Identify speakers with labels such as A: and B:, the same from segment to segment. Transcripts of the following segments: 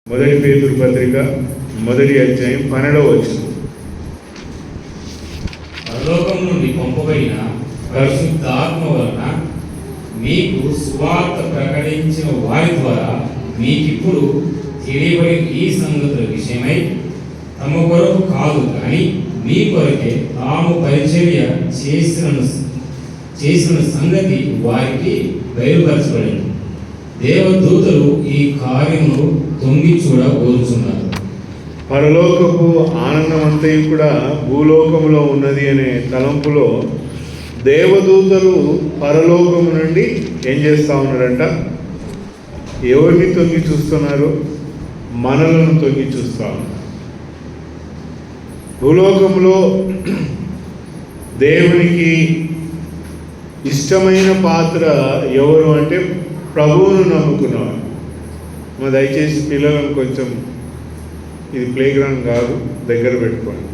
A: మొదటి పేతురు పత్రిక మొదటి అధ్యాయం 12వ వచనం.
B: పరలోకం నుండి పంపబడిన పరిశుద్ధాత్మ వలన మీకు సువార్త ప్రకటించిన వారి ద్వారా మీకిప్పుడు తెలియబడిన ఈ సంగతుల విషయమై తమ కొరకు కాదు కానీ మీ కొరకే తాము పరిచర్య చేసిన సంగతి వారికి బయలుపరచబడింది. దేవదూతలు ఈ కార్యమును తొంగి చూడబోతున్నారు.
A: పరలోకపు ఆనందం అంతయు కూడా భూలోకములో ఉన్నది అనే తలంపులో దేవదూతలు పరలోకము నుండి ఏం చేస్తూ ఉన్నారంట? ఎవరిని తొంగి చూస్తున్నారు? మనలను తొంగి చూస్తూ ఉన్నారు. భూలోకంలో దేవునికి ఇష్టమైన పాత్ర ఎవరు అంటే ప్రభువును నమ్ముకున్నవారు. మా దయచేసి పిల్లలను కొంచెం, ఇది ప్లే గ్రౌండ్ కాదు, దగ్గర పెట్టుకోండి.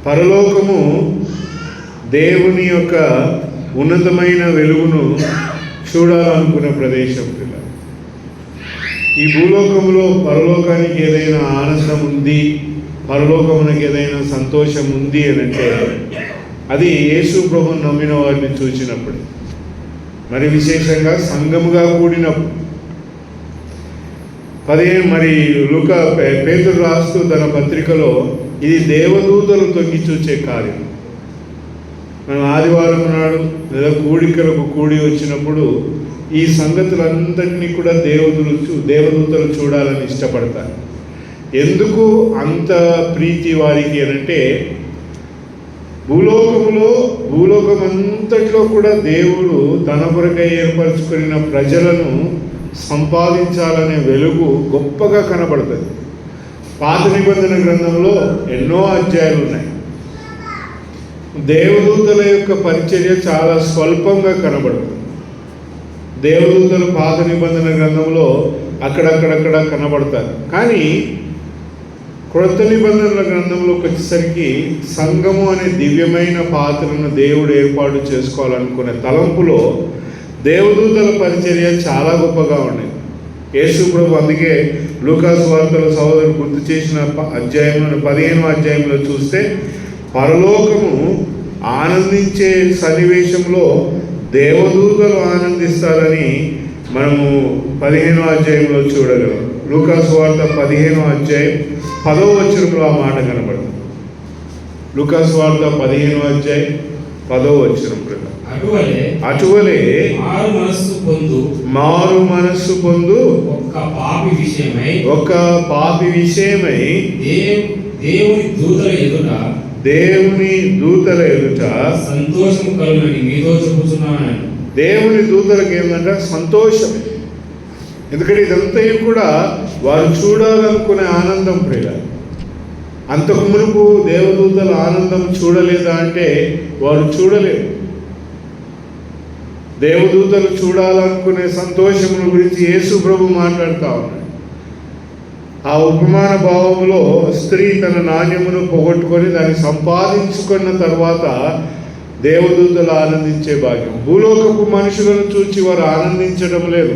A: పరలోకము దేవుని యొక్క ఉన్నతమైన వెలుగును చూడాలనుకునే ప్రదేశం పిల్ల. ఈ భూలోకంలో పరలోకానికి ఏదైనా ఆనందం ఉంది, పరలోకమునకి ఏదైనా సంతోషం ఉంది అని అంటే అది యేసు ప్రభువును నమ్మిన వారిని చూసినప్పుడు, మరి విశేషంగా సంఘముగా కూడినప్పుడు. 15 మరి లూకా పేతురు రాస్తూ తన పత్రికలో ఇది దేవదూతలు తొంగి చూచే కార్యం. మనం ఆదివారం నాడు లేదా కూడికలకు కూడి వచ్చినప్పుడు ఈ సంగతులందరినీ కూడా దేవదూతలు చూడాలని ఇష్టపడతారు. ఎందుకు అంత ప్రీతి వారికి అనంటే, భూలోకమంతట్లో కూడా దేవుడు తన కొరకై ఏర్పరచుకున్న ప్రజలను సంపాదించాలనే వెలుగు గొప్పగా కనబడుతుంది. పాత నిబంధన గ్రంథంలో ఎన్నో అధ్యాయాలు ఉన్నాయి. దేవదూతల యొక్క పరిచర్య చాలా స్వల్పంగా కనబడుతుంది. దేవదూతలు పాత నిబంధన గ్రంథంలో అక్కడక్కడక్కడ కనబడతారు. కానీ క్రొత్త నిబంధనల గ్రంథంలోకి వచ్చేసరికి సంఘము అనే దివ్యమైన పాత్రను దేవుడు ఏర్పాటు చేసుకోవాలనుకునే తలంపులో దేవదూతల పరిచర్య చాలా గొప్పగా ఉండేది. యేసు ప్రభు అందుకే లూకా సువార్తలో సహోదరుడు గుర్తు చేసిన అధ్యాయంలో 15వ అధ్యాయంలో చూస్తే పరలోకము ఆనందించే సన్నివేశంలో దేవదూతలు ఆనందిస్తారని మనము 15వ అధ్యాయంలో చూడగలం. లూకా సువార్త 15వ అధ్యాయం 10వ వచనంలో ఆ మాట కనబడుతుంది. లూకా సువార్త 15వ అధ్యాయం 10వ వచనం. అటువలే మారు మనస్సు పొందు
B: ఒక
A: పాపి విషయమై
B: దేవుని దూతల ఎదుట
A: సంతోషం
B: కలుగునని మీతో చెబుతున్నాను.
A: దేవుని దూతలకు ఏంటంటే సంతోషం. ఎందుకంటే ఇదంతా కూడా వారు చూడాలనుకునే ఆనందం ప్రియ. అంతకు మునుపు దేవదూతల ఆనందం చూడలేదా అంటే వారు చూడలేరు. దేవదూతలు చూడాలనుకునే సంతోషముల గురించి యేసు ప్రభు మాట్లాడుతూ ఉన్నాడు. ఆ ఉపమాన భావంలో స్త్రీ తన నాణ్యమును పోగొట్టుకొని దాన్ని సంపాదించుకున్న తర్వాత దేవదూతలు ఆనందించే భాగ్యం. భూలోకపు మనుషులను చూచి వారు ఆనందించడం లేదు.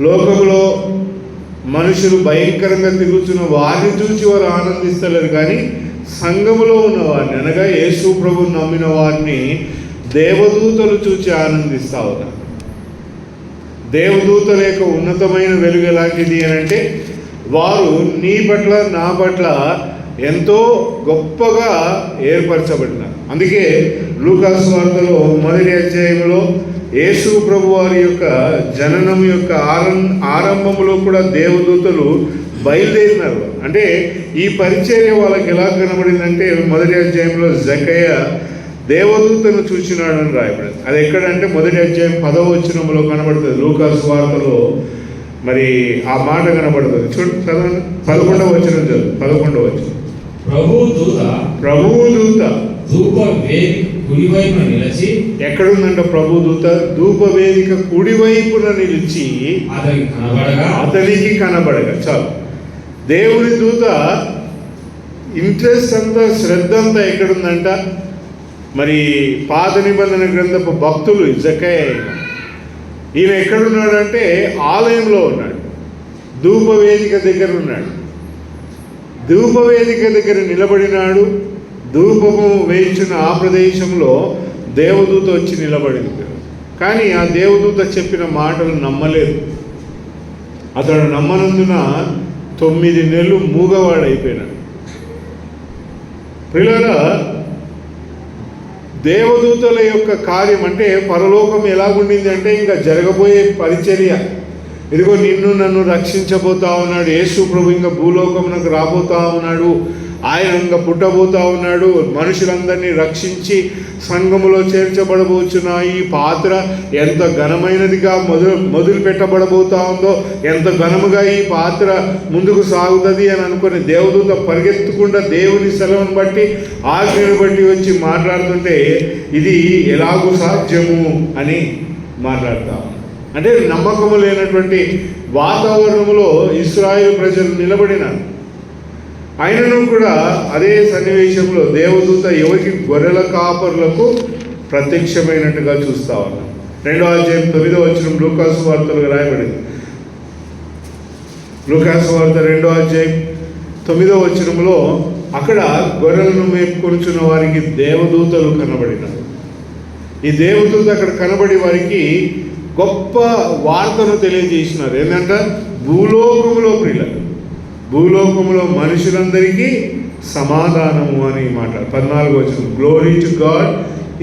A: లోకంలో మనుషులు భయంకరంగా తిరుగుతున్న వారిని చూసి వారు ఆనందిస్తలేరు. కానీ సంఘములో ఉన్న వారిని, అనగా యేసు ప్రభువును నమ్మిన వారిని దేవదూతలు చూచి ఆనందిస్తూ ఉన్నారు. దేవదూతల యొక్క ఉన్నతమైన వెలుగు ఎలాంటిది అని అంటే, వారు నీ పట్ల నా పట్ల ఎంతో గొప్పగా ఏర్పరచబడినారు. అందుకే లూకా సువార్తలో మొదటి అధ్యాయంలో యేసు ప్రభు వారి యొక్క జననం యొక్క ఆరంభంలో కూడా దేవదూతలు బయలుదేరినారు. అంటే ఈ పరిచర్య వాళ్ళకి ఎలా కనబడిందంటే, మొదటి అధ్యాయంలో జకయ్య దేవదూతను చూసినాడని రాయబడింది. అది ఎక్కడంటే మొదటి అధ్యాయం 10వ వచనంలో కనబడుతుంది. లూకా సువార్తలో మరి ఆ మాట కనబడుతుంది. చదవండి, 11వ వచనం చదువు. 11వ వచనం. ప్రభువు దూత
B: కుడివైపున నిలిచి,
A: ఎక్కడుందంట ప్రభు దూత? ధూపవేదిక కుడివైపున నిలిచి అతనికి కనబడగా. చాలు. దేవుని దూత ఇంట్రెస్ట్ అంతా, శ్రద్ధ అంతా ఎక్కడుందంట? మరి పాత నిబంధన గ్రంథపు భక్తులు జకయ్య ఈయన ఎక్కడున్నాడంటే ఆలయంలో ఉన్నాడు, ధూపవేదిక దగ్గర ఉన్నాడు. ధూపవేదిక దగ్గర నిలబడినాడు. ధూపము వేయించిన ఆ ప్రదేశంలో దేవదూత వచ్చి నిలబడింది. కానీ ఆ దేవదూత చెప్పిన మాటలు నమ్మలేదు. అతడు నమ్మనందున 9 నెలలు మూగవాడైపోయినాడు. ప్రియులారా, దేవదూతల యొక్క కార్యం అంటే పరలోకం ఎలాగుండింది అంటే ఇంకా జరగబోయే పరిచర్య. ఇదిగో నిన్ను నన్ను రక్షించబోతా ఉన్నాడు యేసు ప్రభు, ఇంకా భూలోకమునకు రాబోతా ఉన్నాడు, ఆయన ఇంకా పుట్టబోతా ఉన్నాడు, మనుషులందరినీ రక్షించి సంఘములో చేర్చబడబోచున్న ఈ పాత్ర ఎంత ఘనమైనదిగా మొదలు పెట్టబడబోతా ఉందో, ఎంత ఘనముగా ఈ పాత్ర ముందుకు సాగుతుంది అని అనుకుని దేవదూత పరిగెత్తకుండా దేవుని సెలవును బట్టి ఆజ్ఞను బట్టి వచ్చి మాట్లాడుతుంటే ఇది ఎలాగూ సాధ్యము అని మాట్లాడతాం. అంటే నమ్మకము లేనటువంటి వాతావరణంలో ఇశ్రాయేలు ప్రజలు నిలబడినారు. ఆయనను కూడా అదే సన్నివేశంలో దేవదూత ఎవరికి గొర్రెల కాపరులకు ప్రత్యక్షమైనట్టుగా చూస్తా ఉన్నాం. 2వ అధ్యాయం 9వ వచనం లూకాసు వార్తలో రాయబడింది. లూకాసు వార్త 2వ అధ్యాయం 9వ వచనంలో అక్కడ గొర్రెలను మేపుకొనుచున్న వారికి దేవదూతలు కనబడినారు. ఈ దేవదూత అక్కడ కనబడి వారికి గొప్ప వార్తను తెలియజేసినారు. ఏంటంటే భూలోకములో ప్రియులకు, భూలోకములో మనుషులందరికీ సమాధానము అని మాట. 14వ వచనం, glory to God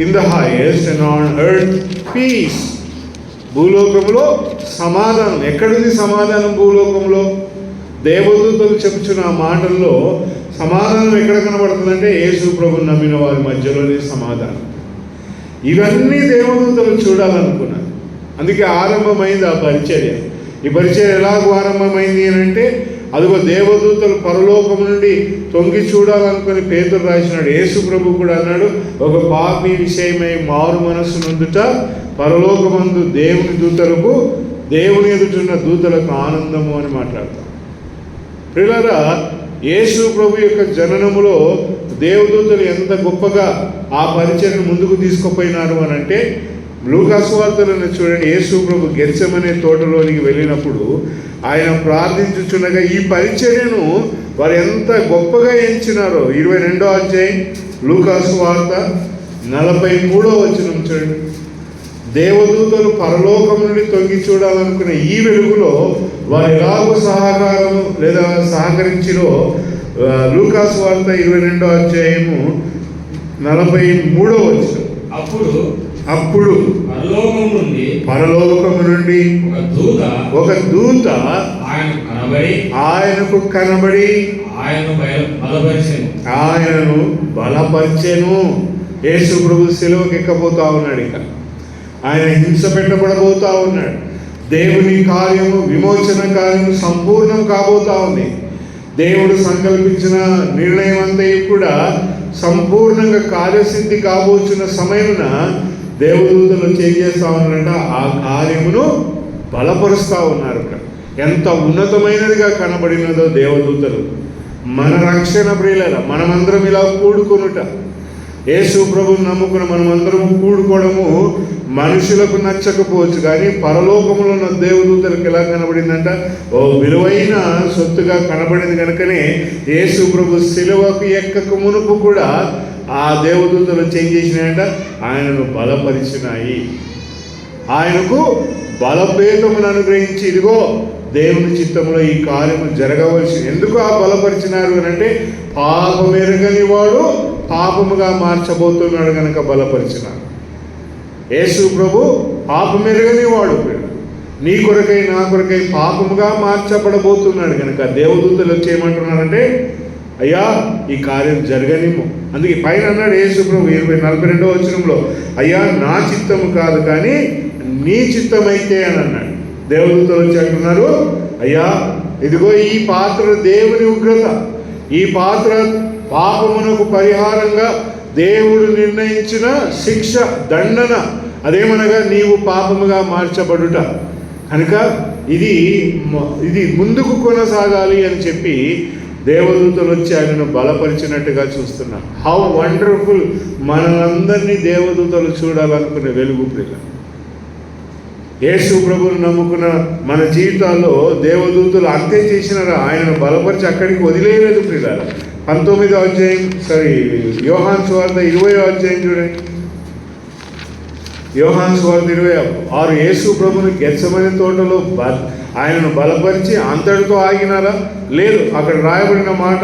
A: in the highest and on earth peace. భూలోకములో సమాధానం. ఎక్కడుంది సమాధానం భూలోకంలో? దేవదూతలు చెప్పుచున్న ఆ మాటల్లో సమాధానం ఎక్కడ కనబడుతుందంటే యేసు ప్రభువుని నమ్మిన వారి మధ్యలోనే సమాధానం. ఇవన్నీ దేవదూతలు చూడాలనుకున్నారు. అందుకే ఆరంభమైంది ఆ పరిచర్య. ఈ పరిచర్య ఎలాగో ఆరంభమైంది అని అంటే అదిగో దేవదూతలు పరలోకం నుండి తొంగి చూడాలనుకుని పేతురు రాసినాడు. యేసు ప్రభు కూడా అన్నాడు, ఒక పాపి విషయమై మారు మనస్సు నందుట పరలోకమందు దేవుని దూతలకు, దేవుని ఎదుటున్న దూతలకు ఆనందము అని మాట్లాడతాం. ప్రియులారా, యేసు ప్రభు యొక్క జననములో దేవదూతలు ఎంత గొప్పగా ఆ పరిచర్యను ముందుకు తీసుకుపోయినారు అని అంటే లూకాసు వార్తలను చూడండి. యేసు ప్రభు గెత్సెమనే తోటలోనికి వెళ్ళినప్పుడు ఆయన ప్రార్థించుచుండగా ఈ పరిచర్యను వారు ఎంత గొప్పగా ఎంచినారో. 22వ అధ్యాయం లూకాసు వార్త 43వ వచనం చూడండి. దేవదూతలు పరలోకం నుండి తొంగి చూడాలనుకునే ఈ వెలుగులో వారు ఎలాగో సహకారము లేదా సహకరించిరో లూకాసు వార్త 22వ అధ్యాయము 43వ వచనం. అప్పుడు పరలోకము నుండి ఒక దూత ఆయనకు కనబడి ఆయనను బలపరిచెను. యేసు ప్రభు సిలువకు ఎక్కబోతా ఉన్నాడు. ఇక ఆయన హింస పెట్టబడబోతా ఉన్నాడు. దేవుని కార్యము, విమోచన కార్యము సంపూర్ణం కాబోతా ఉంది. దేవుడు సంకల్పించిన నిర్ణయం అంతా కూడా సంపూర్ణంగా కార్యసిద్ధి కాబోచున్న సమయమున దేవదూతలు చేస్తా ఉన్నారంట. ఆ కార్యమును బలపరుస్తూ ఉన్నారు. ఎంత ఉన్నతమైనదిగా కనబడినదో దేవదూతలు. మన రక్షణ ప్రియుల మనమందరం ఇలా కూడుకొనుట, యేసు ప్రభువుని నమ్ముకున్న మనమందరం కూడుకోవడము మనుషులకు నచ్చకపోవచ్చు, కానీ పరలోకములో ఉన్న దేవదూతలకు ఎలా కనబడిందంట? ఓ విలువైన సొత్తుగా కనబడింది. కనుకనే యేసు ప్రభు సిలువకు ఎక్కక మునుపు కూడా ఆ దేవదూతలు చేసినాయంట, ఆయనను బలపరిచినాయి. ఆయనకు బలభేదమును అనుగ్రహించి ఇదిగో దేవుని చిత్తంలో ఈ కార్యము జరగవలసి. ఎందుకు ఆ బలపరిచినారు అని అంటే పాపమెరగని వాడు పాపముగా మార్చబోతున్నాడు కనుక బలపరిచినారు. యేసు ప్రభు పాపమెరగని వాడు, నీ కొరకై నా కొరకై పాపముగా మార్చబడబోతున్నాడు కనుక దేవదూతలు వచ్చి ఏమంటున్నారంటే, అయ్యా ఈ కార్యం జరగనిము. అందుకే పైన అన్నాడు యేసు ప్రభు 42వ వచనంలో, అయ్యా నా చిత్తము కాదు కానీ నీ చిత్తమైతే అని అన్నాడు. దేవదూతలు వచ్చి అంటున్నారు, అయ్యా ఇదిగో ఈ పాత్ర దేవుని ఉగ్రత, ఈ పాత్ర పాపమునకు పరిహారంగా దేవుడు నిర్ణయించిన శిక్ష, దండన, అదేమనగా నీవు పాపముగా మార్చబడుట కనుక ఇది ముందుకు కొనసాగాలి అని చెప్పి దేవదూతలు వచ్చి ఆయనను బలపరిచినట్టుగా చూస్తున్నాం. How wonderful! మనందరినీ దేవదూతలు చూడాలనుకునే వెలుగు ప్రియుల. యేసు ప్రభువును నమ్ముకున్న మన జీవితాల్లో దేవదూతలు అంతే చేసినారు, ఆయనను బలపరిచి అక్కడికి వదిలేయలేదు ప్రియులారా. 19వ అధ్యాయం యోహాను సువార్త 20వ అధ్యాయం చూడండి. యోహాను సువార్త 26 యేసు ప్రభువుని గెత్సెమనే తోటలో ఆయనను బలపరిచి అంతటితో ఆగినారా? లేదు. అక్కడ రాయబడిన మాట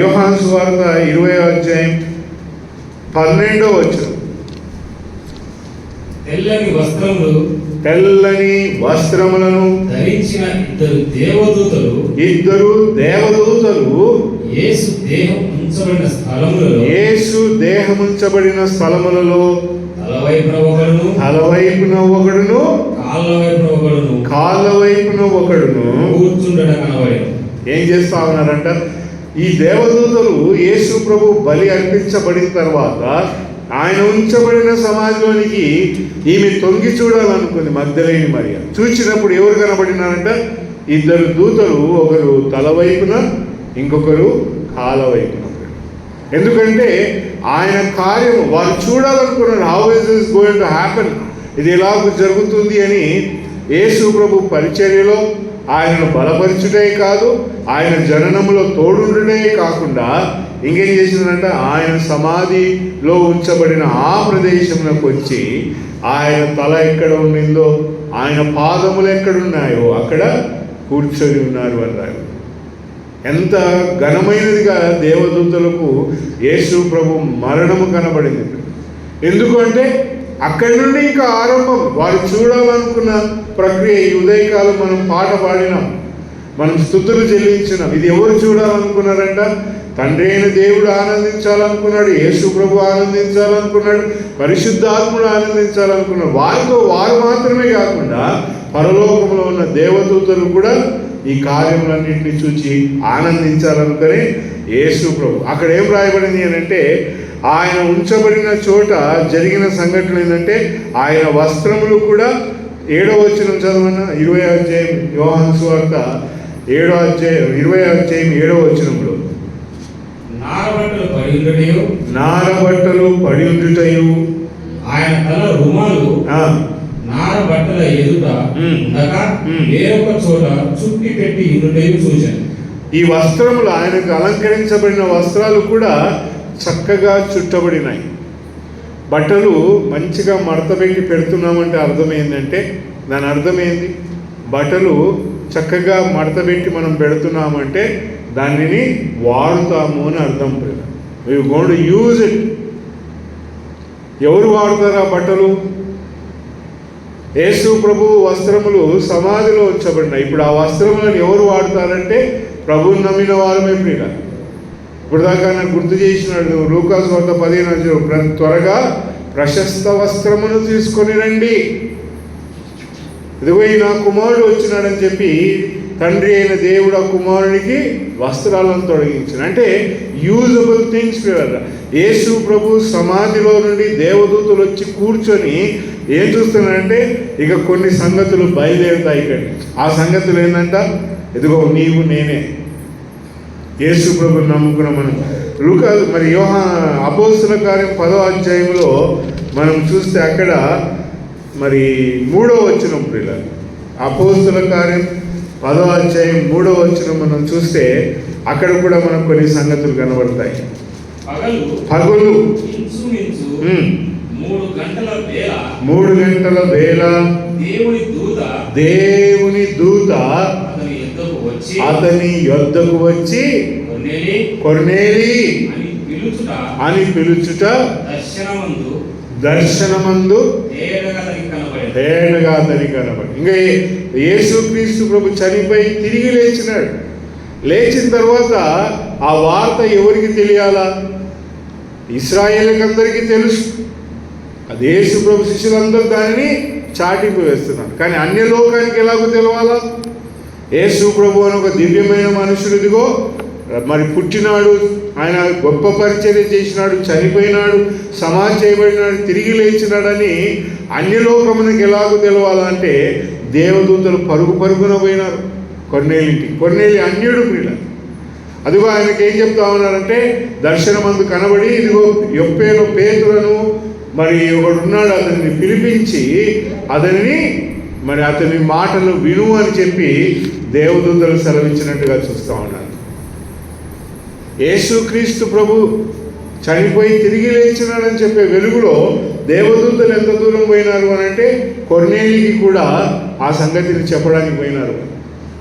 A: యోహాను సువార్త 20వ అధ్యాయం 12వ వచనం. తెల్లని వస్త్రములను
B: ధరించిన ఇద్దరు దేవదూతలు యేసు
A: దేహం ఉంచబడిన స్థలములలో
B: తలవైపున ఒకడును
A: కాళ్ళ వైపున ఒకడును
B: కూర్చుండట కనబడెను.
A: ఏం చేస్తా ఉన్నారంట? ఈ దేవదూతలు యేసు ప్రభు బలి అర్పించబడిన తర్వాత ఆయన ఉంచబడిన సమాధిలోనికి ఈమె తొంగి చూడాలనుకుంది మగ్దలేని మరియ. చూసినప్పుడు ఎవరు కనబడినారంట? ఇద్దరు దూతలు, ఒకరు తల వైపున ఇంకొకరు కాళ్ళ వైపున. ఎందుకంటే ఆయన కార్యము వారు చూడాలనుకున్నారు. How is this going to happen, ఇది ఎలా జరుగుతుంది అని యేసు ప్రభు పరిచర్యలో ఆయనను బలపరచుటే కాదు, ఆయన జననములో తోడుండుటే కాకుండా ఇంకేం చేసిందంట? ఆయన సమాధిలో ఉంచబడిన ఆ ప్రదేశంలోకి వచ్చి ఆయన తల ఎక్కడ ఉండిందో, ఆయన పాదములు ఎక్కడున్నాయో అక్కడ కూర్చొని ఉన్నారు అన్నారు. ఎంత ఘనమైనదిగా దేవదూతలకు యేసు ప్రభు మరణము కనబడింది. ఎందుకంటే అక్కడి నుండి ఇంకా ఆరంభం. వారు చూడాలనుకున్న ప్రక్రియ. ఈ ఉదయకాలం మనం పాట పాడినాం, మనం స్తుతులు చెల్లించినాం. ఇది ఎవరు చూడాలనుకున్నారంట? తండ్రి అయిన దేవుడు ఆనందించాలనుకున్నాడు, యేసు ప్రభు ఆనందించాలనుకున్నాడు, పరిశుద్ధాత్ముడు ఆనందించాలనుకున్నాడు. వారితో వారు మాత్రమే కాకుండా పరలోకంలో ఉన్న దేవదూతలు కూడా ఈ కార్యములన్నింటినీ చూచి ఆనందించాలనుకుని యేసు ప్రభు. అక్కడ ఏం రాయబడింది అని అంటే, ఆయన ఉంచబడిన చోట జరిగిన సంఘటన ఏంటంటే ఆయన వస్త్రములు కూడా 7వ వచనం చదవన 20వ అధ్యాయం యోహాను సువార్త 7వ అధ్యాయం 20వ అధ్యాయం 7వ వచనంలో నారబట్టలు పడి ఉండుటయు
B: ఆయన తల రుమాలు నారబట్టల ఎదుట వేరొక చోట చుట్టి పెట్టి ఉండుటయు చూశాను.
A: ఈ వస్త్రములు ఆయనకు అలంకరించబడిన వస్త్రాలు కూడా చక్కగా చుట్టబడినాయి. బట్టలు మంచిగా మడతపెట్టి పెడుతున్నామంటే అర్థమైందంటే, దాని అర్థమైంది బట్టలు చక్కగా మడతపెట్టి మనం పెడుతున్నామంటే దానిని వాడుతాము అని అర్థం. You going to use it. ఎవరు వాడతారు ఆ బట్టలు? యేసు ప్రభు వస్త్రములు సమాధిలో ఉంచబడినాయి. ఇప్పుడు ఆ వస్త్రములను ఎవరు వాడతారంటే ప్రభువుని నమ్మిన వారమే ప్రియుల. ఇప్పుడు దాకా నాకు గుర్తు చేసినాడు లూకాసు వార్త 15 త్వరగా ప్రశస్త వస్త్రమును తీసుకొని రండి, ఇదిగో నా కుమారుడు వచ్చినాడని చెప్పి తండ్రి అయిన దేవుడు ఆ కుమారునికి వస్త్రాలను తొలగించిన. అంటే యూజబుల్ థింగ్స్. యేసు ప్రభు సమాధిలో నుండి దేవదూతలు వచ్చి కూర్చొని ఏం చూస్తున్నారంటే ఇక కొన్ని సంగతులు బయలుదేరుతాయి ఇక్కడ. ఆ సంగతులు ఏంటంట? ఇదిగో నీవు నేనే. యేసు ప్రభుని నమ్ముకున్న మనం మరి అపోస్తల కార్యం 10వ అధ్యాయంలో మనం చూస్తే అక్కడ మరి 3వ వచనం ప్రియుల, అపోస్తల కార్యం 10వ అధ్యాయం 3వ వచనం మనం చూస్తే అక్కడ కూడా మనకు కొన్ని సంగతులు కనబడతాయి. పగలు 3 గంటల వేళ దేవుని దూత అతని యొద్దకు వచ్చి కొర్నేలి అని పిలుచుట దర్శనమందు తేటగా అతనికి కనబడి. ఇంకా యేసుక్రీస్తు ప్రభు చనిపోయి తిరిగి లేచినాడు. లేచిన తర్వాత ఆ వార్త ఎవరికి తెలియాలా? ఇశ్రాయేలుకి అందరికీ తెలుసు. అది యేసు ప్రభు శిష్యులందరూ దానిని చాటింపు వేస్తున్నారు. కానీ అన్య లోకానికి ఎలాగో తెలవాలా? యేసు ప్రభు అని ఒక దివ్యమైన మనుషుడు ఇదిగో మరి పుట్టినాడు, ఆయన గొప్ప పరిచర్య చేసినాడు, చనిపోయినాడు, సమాధి చేయబడినాడు, తిరిగి లేచినాడని అన్యలోకమునకు ఎలాగో తెలవాలంటే దేవదూతలు పరుగున పోయినారు కొర్నేలికి. కొర్నేలి అన్యుడు ప్రియుల. అదిగో ఆయనకి ఏం చెప్తా ఉన్నారంటే దర్శనమందు కనబడి ఇదిగో యొప్పేలో పేతురును మరి ఒకడున్నాడు, అతన్ని పిలిపించి అతని మాటలు విను అని చెప్పి దేవదూతలు సెలవిచ్చినట్టుగా చూస్తూ ఉన్నారు. యేసుక్రీస్తు ప్రభు చనిపోయి తిరిగి లేచినాడని చెప్పే వెలుగులో దేవదూతలు ఎంత దూరం పోయినారు అని అంటే కొర్నేలికి కూడా ఆ సంగతిని చెప్పడానికి పోయినారు.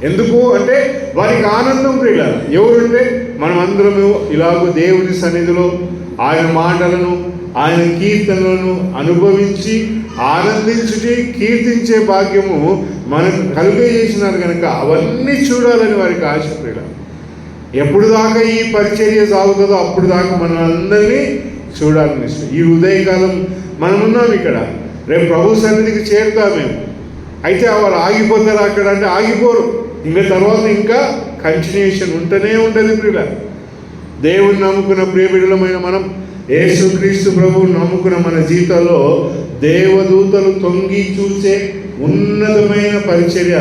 A: ఎందుకు అంటే వారికి ఆనందం ప్రియులారా. ఎవరంటే మనం అందరము ఇలాగ దేవుని సన్నిధిలో ఆయన మాటలను ఆయన కీర్తనలను అనుభవించి ఆనందించుటి కీర్తించే భాగ్యము మనకు కలుగజేసినారు కనుక అవన్నీ చూడాలని వారికి ఆశ ప్రియులారా. ఎప్పుడు దాకా ఈ పరిచర్య సాగుతుందో అప్పుడు దాకా మన అందరినీ చూడాలని ఇష్టం. ఈ ఉదయకాలం మనమున్నాం ఇక్కడ, రేపు ప్రభు సన్నిధికి చేరుతాం మేము. అయితే వారు ఆగిపోతారు అక్కడ అంటే ఆగిపోరు. ఇంకా తర్వాత ఇంకా కంటిన్యూషన్ ఉంటూనే ఉంటుంది ప్రియులారా. దేవుని నమ్ముకున్న ప్రియబిడ్డలమైన మనం యేసుక్రీస్తు ప్రభువుని నమ్ముకున్న మన జీవితాల్లో దేవదూతలు తొంగి చూసే ఉన్నతమైన పరిచర్య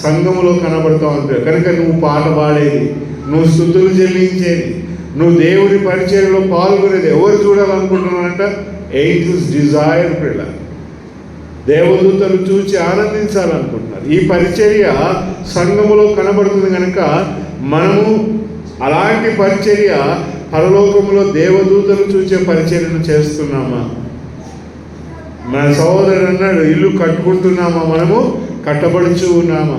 A: సంఘములో కనబడుతూ ఉంటుంది. కనుక నువ్వు పాట పాడేది, నువ్వు స్తుతులు చెల్లించేది, నువ్వు దేవుని పరిచర్యలో పాల్గొనేది ఎవరు చూడాలనుకుంటున్నారంట? ఏంజల్స్ డిజైర్ ప్రియుల దేవదూతలు చూసి ఆనందించాలనుకుంటున్నారు. ఈ పరిచర్య సంఘములో కనబడుతుంది కనుక మనము అలాంటి పరిచర్య పరలోకములో దేవదూతలు చూసే పరిచర్యను చేస్తున్నామా? మన సహోదరుడు అన్నాడు, ఇల్లు కట్టుకుంటున్నామా? మనము కట్టబడుచు ఉన్నామా?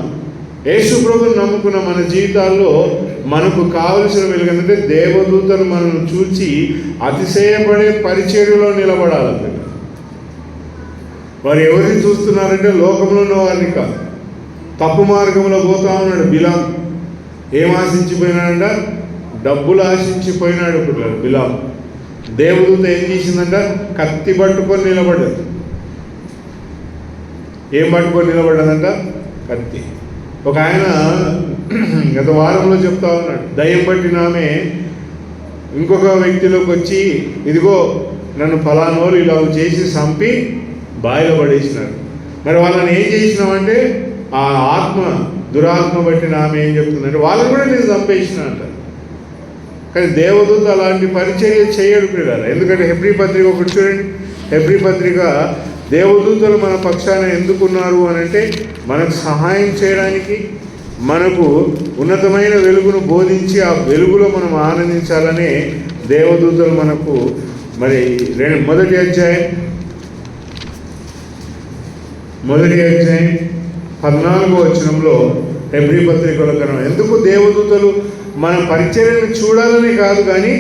A: యేసు ప్రభువుని నమ్ముకున్న మన జీవితాల్లో మనకు కావలసిన వెలుగంటే దేవదూతలు మనల్ని చూచి అతిశయపడే పరిచర్యలో నిలబడాలి. వారు ఎవరిని చూస్తున్నారంటే లోకంలో ఉన్న వారిని కాదు. తప్పు మార్గంలో పోతా ఉన్నాడు బిలాం. ఏం ఆశించిపోయినాడంట? డబ్బులు ఆశించిపోయినాడు బిలాం. దేవదూత ఏం చేసిందంట? కత్తి పట్టుకొని నిలబడ్డది. ఏం పట్టుకొని నిలబడ్డదంట? కత్తి. ఒక ఆయన గత వారంలో చెప్తా ఉన్నాడు, దయ్యం పట్టిన ఆమె ఇంకొక వ్యక్తిలోకి వచ్చి, ఇదిగో నన్ను ఫలానోళ్ళు ఇలా చేసి చంపి బావిలో పడేసినాడు. మరి వాళ్ళని ఏం చేసినామంటే ఆ దురాత్మ పట్టిన ఆమె ఏం చెప్తుందంటే వాళ్ళని కూడా నేను చంపేసిన అంట. కానీ దేవదూత అలాంటి పరిచర్య చేయడు పిల్లలు. ఎందుకంటే హెబ్రీ పత్రిక ఒకటి చూడండి. హెబ్రీ పత్రిక దేవదూతలు మన పక్షాన ఎందుకున్నారు అని అంటే మనకు సహాయం చేయడానికి, మనకు ఉన్నతమైన వెలుగును బోధించి ఆ వెలుగులో మనం ఆనందించాలనే దేవదూతలు మనకు. మరి మొదటి అధ్యాయం 14వ వచనంలో హెబ్రీ పత్రికలో కన్నా ఎందుకు దేవదూతలు మన పరిచర్యను చూడాలని కాదు కానీ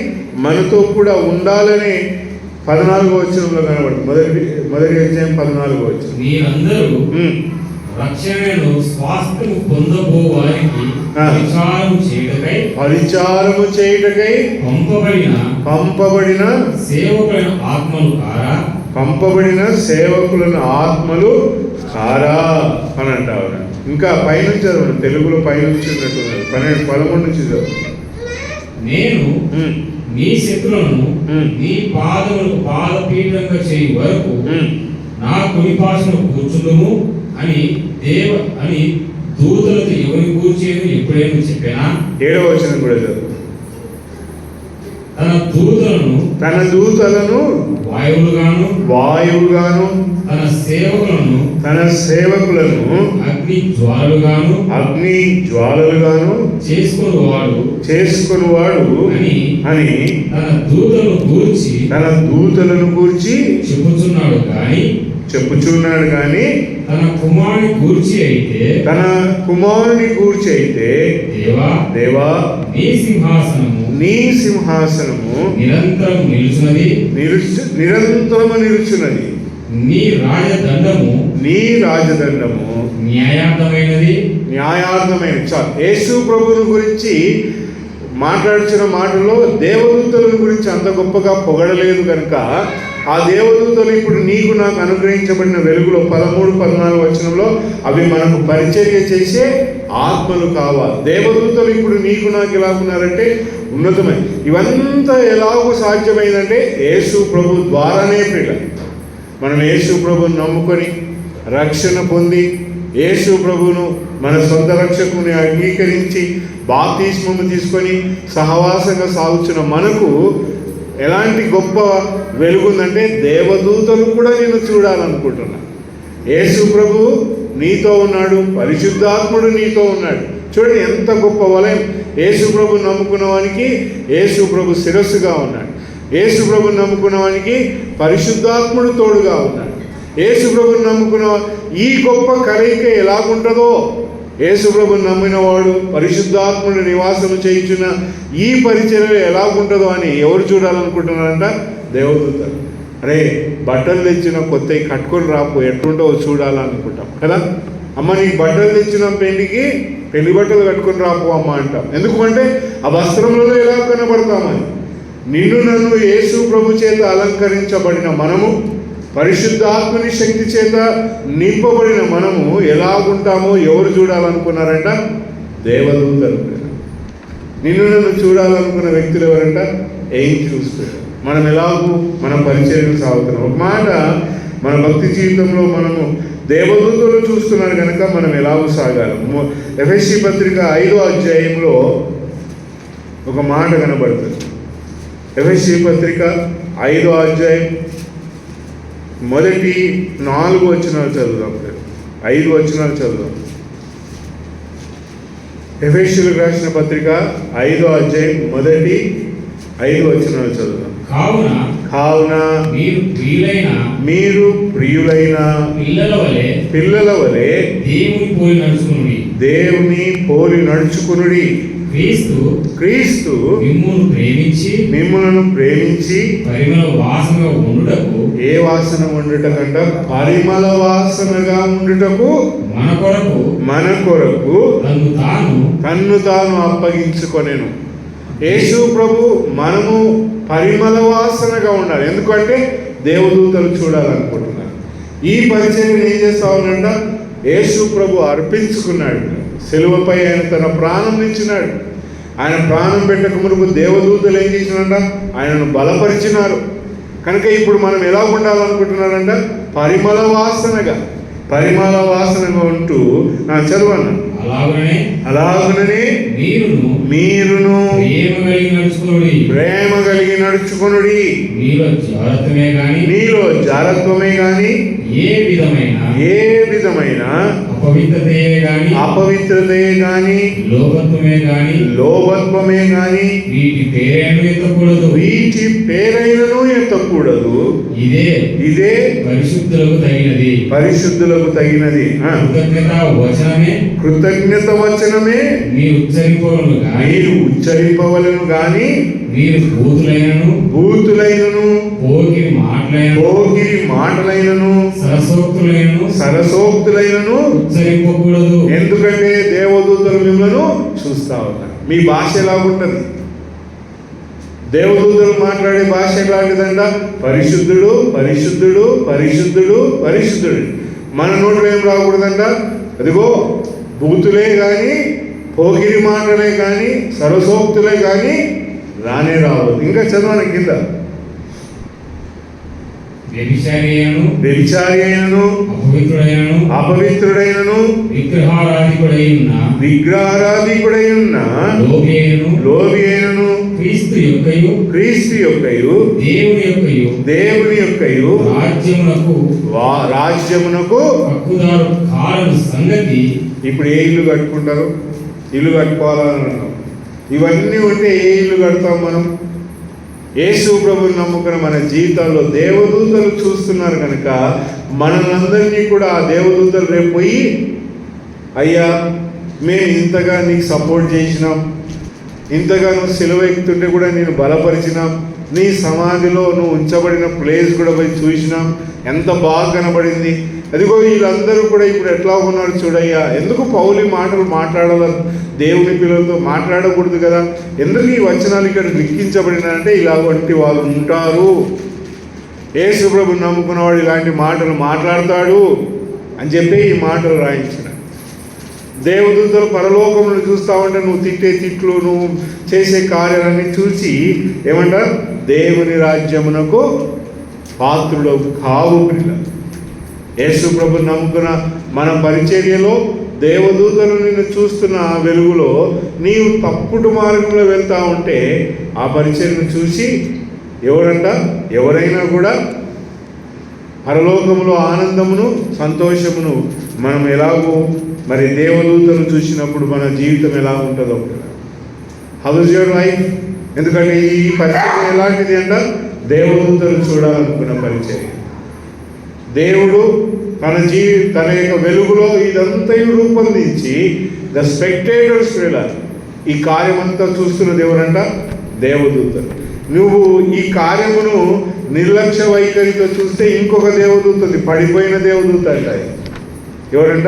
A: మనతో కూడా ఉండాలని 14వ వచనంలో కనబడుతుంది. మొదటి అధ్యాయం 14వ వచనం.
B: మీరందరూ రక్షణను స్వాస్థ్యము పొందబో వారికి
A: పరిచారము చేయుటకై పంపబడిన
B: సేవకులైన ఆత్మలు కారా?
A: పంపబడిన సేవకులను ఆత్మలు కారా అని అంటారు. ఇంకా పైనుంచి చదవండి, తెలుగులో పైనుంచి ఉన్నట్టున్నారు. 13 నుంచి చదువు.
B: నేను నీ శత్రులను నీ పాదములకు పాదపీఠంగా చేయి వరకు నా కుడిపాశను కూర్చుందుము అని దూతలతో ఎవరి కూర్చేది ఎప్పుడైనా చెప్పానా?
A: 7వ వచనం కూడా చదువు.
B: తన దూతలను
A: వాయువుగాను
B: తన సేవకులను అగ్ని జ్వాలలుగాను చేసుకొనువాడు అని తన దూతలను గూర్చి చెప్పుచున్నాడు కానీ తన కుమారుని గూర్చి అయితే దేవా నీ సింహాసనము నిరంతరము నిలుచున్నది. నీ రాజదండము న్యాయార్థమైనది. చాలు. యేసు ప్రభువుని గురించి మాట్లాడుచున్న మాటల్లో దేవదూతల గురించి అంత గొప్పగా పొగడలేదు కనుక ఆ దేవదూతలు ఇప్పుడు నీకు నాకు అనుగ్రహించబడిన వెలుగులో 13-14 వచనంలో అవి మనకు పరిచర్య చేసే ఆత్మలు కావాలి. దేవదూతలు ఇప్పుడు నీకు నాకు ఎలా ఉన్నారంటే ఉన్నతమైన. ఇవంతా ఎలాగో సాధ్యమైందంటే యేసు ప్రభు ద్వారానే ప్రియుల. మనం యేసు ప్రభువును నమ్ముకొని రక్షణ పొంది యేసు ప్రభువును మన సొంత రక్షకుని అంగీకరించి బాప్తిస్మము తీసుకొని సహవాసంగా సాగుతున్న మనకు
A: ఎలాంటి గొప్ప వెలుగు ఉందంటే దేవదూతలు కూడా నిన్ను చూడాలనుకుంటున్నారు. యేసు ప్రభు నీతో ఉన్నాడు, పరిశుద్ధాత్ముడు నీతో ఉన్నాడు. చూడండి ఎంత గొప్ప వలయం. యేసు ప్రభు నమ్ముకున్న వానికి యేసు ప్రభు శిరస్సుగా ఉన్నాడు. యేసు ప్రభుని నమ్ముకున్న వానికి పరిశుద్ధాత్ముడు తోడుగా ఉన్నాడు. యేసు ప్రభుని నమ్ముకున్న ఈ గొప్ప కలయిక ఎలాగుంటుందో, యేసు ప్రభుని నమ్మిన వాడు పరిశుద్ధాత్ముడు నివాసం చేయించిన ఈ పరిచర్య ఎలాగుంటుందో అని ఎవరు చూడాలనుకుంటున్నారంట? దేవదూతలు. అరే బట్టలు తెచ్చిన కొత్తవి కట్టుకొని రాపు ఎట్లుంటావో చూడాలనుకుంటాం కదా. అమ్మ నీకు బట్టలు తెచ్చిన పెళ్లి బట్టలు కట్టుకొని రాపు అమ్మ అంటాం. ఎందుకంటే ఆ వస్త్రములలో ఎలా కనబడతామని. నిన్ను నన్ను యేసు ప్రభు చేత అలంకరించబడిన మనము, పరిశుద్ధాత్మని శక్తి చేత నింపబడిన మనము ఎలాగుంటామో ఎవరు చూడాలనుకున్నారంట? దేవదూతలు. నిన్ను నన్ను చూడాలనుకున్న వ్యక్తులు ఎవరంట? ఏంజెల్స్. మనం ఎలాగూ మన పరిచర్యలు సాగుతున్నాం. ఒక మాట, మన భక్తి జీవితంలో మనము దేవదూతలు చూస్తున్నారు కనుక మనం ఎలాగూ సాగాలి. ఎఫెసీ పత్రిక 5వ అధ్యాయంలో ఒక మాట కనబడుతుంది. ఎఫెసీ పత్రిక 5వ అధ్యాయం మొదటి 4 వచనాలు చదువుదాం. 5 వచనాలు చదువుదాం. ఎఫెసీయులకు రాసిన పత్రిక 5వ అధ్యాయం మొదటి 5 వచనాలు చదువుదాం. కావున మీరు ప్రియులైన పిల్లల వలె దేవుని పోలి నడుచుకునుడి. క్రీస్తు మిమ్ములను ప్రేమించి
C: పరిమళ వాసనగా ఉండుటకు,
A: ఏ వాసన ఉండుటకంట? పరిమళ వాసనగా ఉండుటకు మన కొరకు తన్ను తాను అప్పగించుకొనెను. యేసు ప్రభు మనము పరిమళ వాసనగా ఉండాలి. ఎందుకంటే దేవదూతలు చూడాలనుకుంటున్నారు. ఈ పరిచర్యను ఏం చేస్తా ఉన్నంట? యేసు ప్రభు అర్పించుకున్నాడు. సిలువపై ఆయన తన ప్రాణం ఇచ్చినాడు. ఆయన ప్రాణం పెట్టక మునుపు దేవదూతలు ఏం చేసినారంట? ఆయనను బలపరిచినారు. కనుక ఇప్పుడు మనం ఎలా ఉండాలనుకుంటున్నారంట? పరిమళ వాసనగా ఉంటూ చదవన్నా. అలాగనే మీరును ప్రేమ కలిగి నడుచుకొనుడి. మీలో జారత్వమే గాని ఏ విధమైన అపవిత్రతే గాని లోభత్వమే గాని వీటి పేరైనను ఎత్తకూడదు. ఇదే పరిశుద్ధులకు తగినది. కృతజ్ఞత వచనమే
C: మీరు
A: ఉచ్చరింపవలను గాని
C: మీరు బూతులైనను పోకిరి మాటలైనను సరసోక్తులైనను
A: ఉచ్చరింపకూడదు. ఎందుకంటే దేవదూతలు మిమ్మల్ని చూస్తా ఉన్నారు. మీ భాష ఎలాగుంటుంది? దేవదూతలు మాట్లాడే భాష ఎలాంటిదంట? పరిశుద్ధుడు పరిశుద్ధుడు పరిశుద్ధుడు పరిశుద్ధుడు. మన నోట్లో ఏం రాకూడదంట? అదిగో బూతులే కానీ, పోకిరి మాటలే కానీ, సరసోక్తులే కానీ రానే రావద్దు. ఇంకా చదవని కింద. వ్యభిచారి అయినను అపవిత్రుడైనను విగ్రహారాధికుడై ఉన్న లోబి అయినను క్రీస్తు యొక్కయు దేవుని యొక్కయు రాజ్యమునకు
C: సంగతి.
A: ఇప్పుడు ఏ ఇల్లు కట్టుకుంటారు? ఇల్లు కట్టుకోవాలని అన్నాం. ఇవన్నీ ఉంటే ఏ ఇల్లు కడతాం మనం? యేసు ప్రభువుని నమ్ముకున్న మన జీవితాల్లో దేవదూతలు చూస్తున్నారు కనుక మనందరినీ కూడా ఆ దేవదూతలు రేపు పోయి, అయ్యా మేము ఇంతగా నీకు సపోర్ట్ చేసినాం, ఇంతగా నువ్వు సిలువ ఎక్కుతుంటే కూడా నేను బలపరిచినాం, నీ సమాధిలో నువ్వు ఉంచబడిన ప్లేస్ కూడా పోయి చూసినాం, ఎంత బాగా కనబడింది, అదిగో వీళ్ళందరూ కూడా ఇప్పుడు ఎట్లా ఉన్నారు చూడయ్యా. ఎందుకు పౌలి మాటలు మాట్లాడాల? దేవుని పిల్లలతో మాట్లాడకూడదు కదా? ఎందుకు ఈ వచనాలు ఇక్కడ లిఖించబడినారంటే ఇలాంటి వాళ్ళు ఉంటారు. యేసు ప్రభువుని నమ్ముకున్నవాడు ఇలాంటి మాటలు మాట్లాడతాడు అని చెప్పి ఈ మాటలు రాయించిన. దేవదూతలు పరలోకమును చూస్తా ఉంటే నువ్వు తిట్టే తిట్లు, నువ్వు చేసే కార్యాలన్నీ చూసి ఏమంటారు? దేవుని రాజ్యమునకు పాత్రుడు కావు. యేసు ప్రభువుని నమ్ముకున్న మన పరిచర్యలో దేవదూతలు నిన్ను చూస్తున్న వెలుగులో నీవు తప్పుడు మార్గంలో వెళ్తా ఉంటే ఆ పరిచర్యను చూసి ఎవరంట? ఎవరైనా కూడా పరలోకములో ఆనందమును సంతోషమును మనం ఎలాగో మరి దేవదూతను చూసినప్పుడు మన జీవితం ఎలా ఉంటుందో. How is your life? ఎందుకంటే ఈ పరిచయం ఎలాంటిది అంట? దేవదూతను చూడాలనుకున్న పరిచయం. దేవుడు తన యొక్క వెలుగులో ఇదంతయు రూపొందించి ద స్పెక్టేటర్స్ ఈ కార్యమంతా చూస్తున్న దేవుడంట దేవదూతలు. నువ్వు ఈ కార్యమును నిర్లక్ష్య వైఖరితో చూస్తే ఇంకొక దేవదూత ఉంది, పడిపోయిన దేవదూత అంట. ఎవరంట?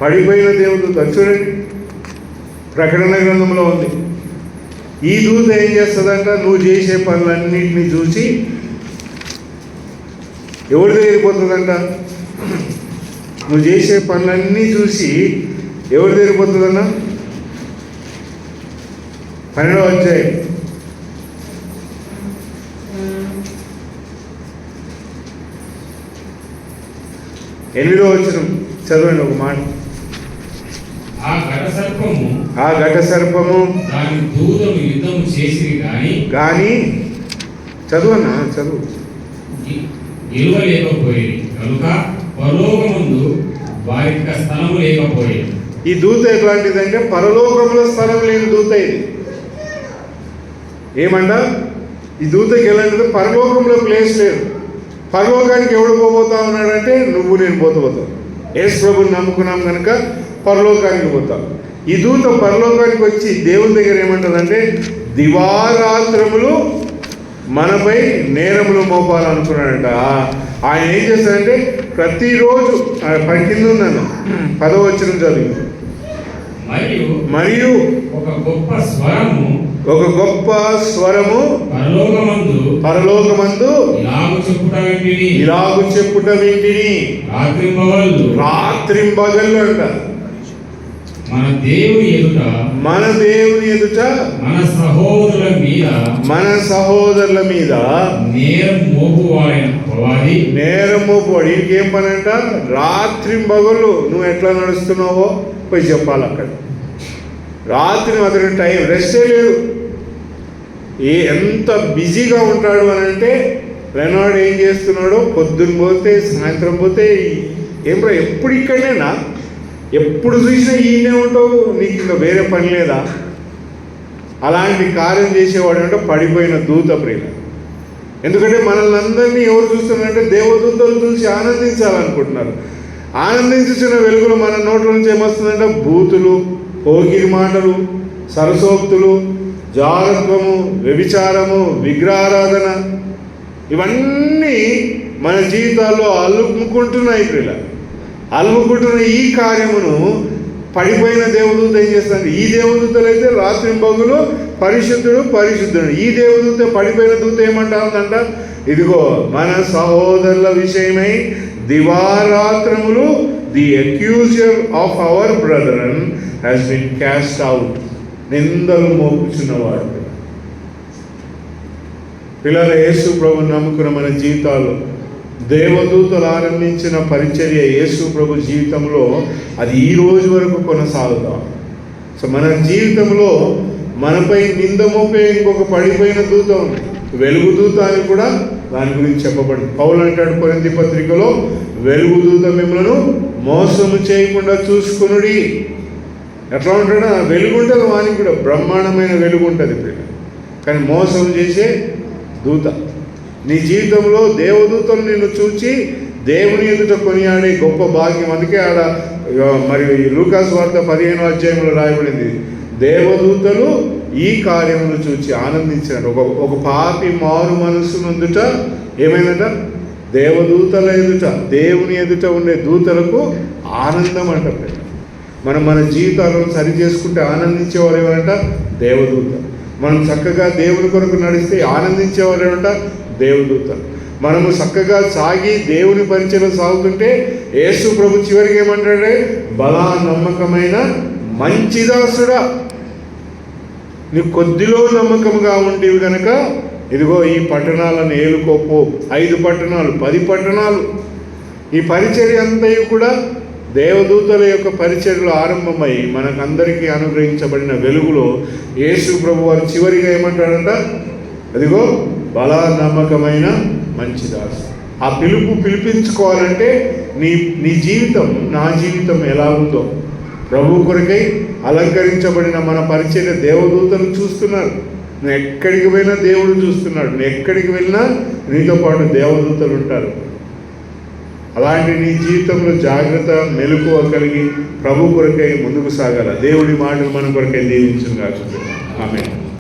A: పడిపోయిన దేవదూత. చూడండి, ప్రకటన గ్రంథంలో ఉంది. ఈ దూత ఏం చేస్తుందంట? నువ్వు చేసే పనులన్నింటినీ చూసి ఎవరి దగ్గరికి పోతుందంట? నువ్వు చేసే పనులన్నీ చూసి ఎవరి దగ్గరికి పోతుందన్న? 12వ అధ్యాయం 8వ వచనం చదవండి ఒక మాట.
C: ఆ ఘట సర్పము
A: దాని
C: దూతను యుద్ధము చేసిరి
A: కానీ చదువన్నా చదువు
C: గెలవలేకపోయేది కనుక పరలోకమందు వారికి స్థలము లేకపోయేది.
A: ఈ దూత ఎట్లాంటిదంటే పరలోకంలో స్థలం లేని దూత ఇది. ఏమంట? ఈ దూతకి ఎలాంటిది? పరలోకంలో ప్లేస్ లేదు. పరలోకానికి ఎవడు పోతా ఉన్నాడంటే నువ్వు నేను పోతావు. యేసు ప్రభుని నమ్ముకున్నాం కనుక పరలోకానికి పోతాం. ఈ దూత పరలోకానికి వచ్చి దేవుని దగ్గర ఏమంటుందంటే దివారాత్రములు మనపై నేరములు మోపాలనుకున్నాడంట. ఆయన ఏం చేస్తాడంటే ప్రతిరోజు కింద ఉన్నాను 10వ వచనం చదివి మరియు ఒక గొప్ప స్వరము పరలోకమందు ఇలాగు చెప్పుట వింటిని రాత్రింబగళ్ళు అంట.
C: మన దేవుని
A: ఎదుట మన సహోదరుల మీద
C: నేరం మోపువాడు.
A: ఇంకేం పని అంట? రాత్రింబగళ్ళు నువ్వు ఎట్లా నడుస్తున్నావో పోయి చెప్పాలి అక్కడ. రాత్రి అతని టైం రెస్టే లేదు. ఎంత బిజీగా ఉంటాడు అని అంటే రెనాడ్ ఏం చేస్తున్నాడో పొద్దున్న పోతే సాయంత్రం పోతే ఏం ఎప్పుడు ఇక్కడనేనా? ఎప్పుడు చూసినా ఈయనే ఉంటావు, నీకు ఇంకా వేరే పని లేదా? అలాంటి కార్యం చేసేవాడు అంటే పడిపోయిన దూత ప్రియ. ఎందుకంటే మనల్ని అందరినీ ఎవరు చూస్తున్నారంటే దేవదూతలు చూసి ఆనందించాలనుకుంటున్నారు. ఆనందించిన వెలుగులు మన నోట్ల నుంచి ఏమొస్తుందంటే బూతులు, పోగిరి మాటలు, సరసోక్తులు, జారత్వము, వ్యభిచారము, విగ్రహారాధన ఇవన్నీ మన జీవితాల్లో అల్లుకుంటున్నాయి ప్రియుల. అల్లుకుంటున్న ఈ కార్యమును పడిపోయిన దేవదూత ఏం చేస్తాడు? ఈ దేవదూతలు అయితే రాత్రింబగులు పరిశుద్ధుడు. ఈ దేవదూత పడిపోయిన దూత ఏమంటా ఉందంట? ఇదిగో మన సహోదరుల విషయమై దివారాత్రములు the accuser of our brethren has been cast out. నిందలు మోపుచున్నవాడు. పిల్లల యేసు ప్రభుని నమ్ముకున్న మన జీవితాల్లో దేవదూతలు ఆరంభించిన పరిచర్య యేసు ప్రభు జీవితంలో అది ఈ రోజు వరకు కొనసాగుతాం. సో మన జీవితంలో మనపై నింద మోపే ఇంకొక పడిపోయిన దూత ఉంది, వెలుగు దూత అని కూడా దాని గురించి చెప్పబడింది. పౌలు అంటాడు కొరింథీ పత్రికలో, వెలుగు దూత మిమ్మలను మోసము చేయకుండా చూసుకునుడి. ఎట్లా ఉంటాడో వెలుగు ఉంటుంది, వానికి కూడా బ్రహ్మాండమైన వెలుగు ఉంటుంది. కానీ మోసం చేసే దూత నీ జీవితంలో దేవదూతలు నిన్ను చూచి దేవుని ఎదుట కొనియాడే గొప్ప భాగ్యం. అందుకే ఆడ మరి లూకాసు వార్త 15వ అధ్యాయంలో రాయబడింది, దేవదూతలు ఈ కార్యమును చూచి ఆనందించినట్టు. ఒక పాపి మారు మనసు నుండుట ఏమైందట? దేవదూతల ఎదుట, దేవుని ఎదుట ఉండే దూతలకు ఆనందం అంట. మనం మన జీవితాలను సరి చేసుకుంటే ఆనందించేవారు ఏమంట? దేవదూత. మనం చక్కగా దేవుని కొరకు నడిస్తే ఆనందించేవారు ఏమంట? దేవదూత. మనము చక్కగా సాగి దేవుని పరిచయం సాగుతుంటే యేసు ప్రభు చివరికి ఏమంటాడే? బలా నమ్మకమైన మంచి దాసుడా, నీకు కొద్దిలో నమ్మకంగా ఉండేవి కనుక ఇదిగో ఈ పట్టణాలను ఏలుకోపో. 5 పట్టణాలు 10 పట్టణాలు. ఈ పరిచర్య అంతా కూడా దేవదూతల యొక్క పరిచర్యలు ఆరంభమై మనకందరికీ అనుగ్రహించబడిన వెలుగులో యేసు ప్రభు వారు చివరిగా ఏమంటాడంట? అదిగో బల నమ్మకమైన మంచి దాసు. ఆ పిలిపించుకోవాలంటే నీ జీవితం, నా జీవితం ఎలా ఉందో ప్రభు కొరకై అలంకరించబడిన మన పరిచయ దేవదూతలు చూస్తున్నారు. నువ్వు ఎక్కడికి వెళ్ళినా దేవుడు చూస్తున్నాడు. నువ్వు ఎక్కడికి వెళ్ళినా నీతో పాటు దేవదూతలు ఉంటారు. అలాంటి నీ జీవితంలో జాగ్రత్త, మెలకువ కలిగి ప్రభు కొరకై ముందుకు సాగాల. దేవుడి మాటలు మన కొరకై దీవించును గాక. ఆమేన్.